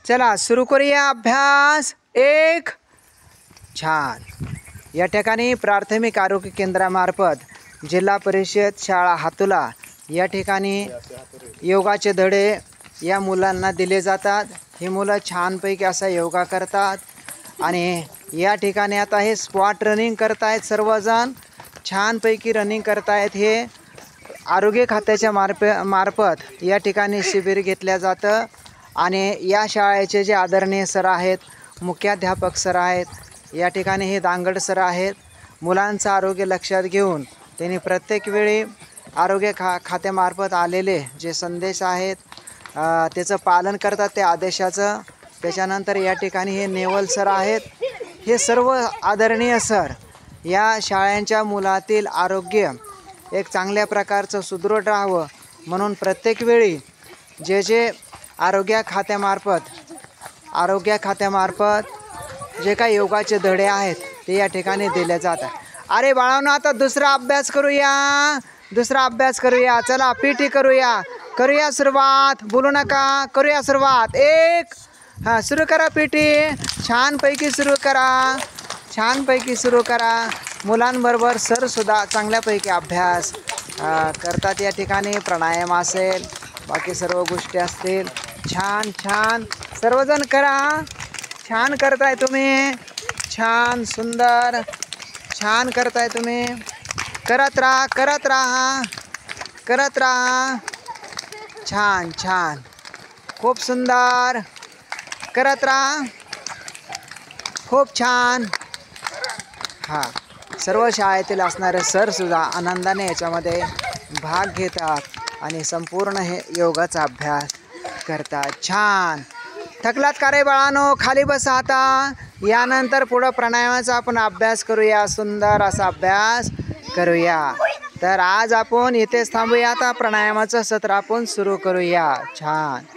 चला सुरू करूया अभ्यास एक। छान। या ठिकाणी प्राथमिक आरोग्य केंद्रामार्फत जिल्हा परिषद शाळा हातुला या ठिकाणी योगाचे धडे या मुलांना दिले जातात। ही मुलं छानपैकी असा योगा करतात आणि या ठिकाणी आता हे स्क्वॉट रनिंग करतायत। सर्वजण छानपैकी रनिंग करतायत। हे आरोग्य खात्याच्या मार्फत या ठिकाणी शिबिर घेतल्या जातं आणि या शाळेचे जे आदरणीय सर आहेत, मुख्याध्यापक सर आहेत, या ठिकाणी हे दांगड सर आहेत। मुलांचं आरोग्य लक्षात घेऊन त्यांनी प्रत्येक वेळी आरोग्य खात्यामार्फत आलेले जे संदेश आहेत त्याचं पालन करतात त्या आदेशाचं। त्याच्यानंतर या ठिकाणी हे नेवल सर आहेत। हे सर्व आदरणीय सर या शाळांच्या मुलातील आरोग्य एक चांगल्या प्रकारचं सुदृढ राहावं म्हणून प्रत्येक वेळी जे आरोग्य खात्यामार्फत जे काही योगाचे धडे आहेत ते या ठिकाणी दिले जातात। अरे बाळांनो, आता दुसरा अभ्यास करूया। चला पीटी करूया सुरुवात। बोलू नका, करूया सुरुवात। एक सुरू करा पीटी। छानपैकी सुरू करा। मुलांबरोबर सरसुद्धा चांगल्यापैकी अभ्यास करतात। या ठिकाणी प्राणायाम असेल, बाकी सर्व गोष्टी असतील। छान सर्वजण करा। छान करताय तुम्ही, छान सुंदर छान करताय तुम्ही। करत राहा। छान खूप सुंदर करत राहा। खूप छान। सर्व शाळेतील असणारे सर सुद्धा आनंदाने याच्यामध्ये भाग घेतात आणि संपूर्ण हे योगाचा अभ्यास करतात। छान। थकलात का रे बाळांनो? खाली बसा आता। यानंतर पुढं प्राणायामाचा आपण अभ्यास करूया। सुंदर असा अभ्यास करूया। तर आज आपण इथेच थांबूया। आता प्राणायामाचं सत्र आपण सुरू करूया। छान।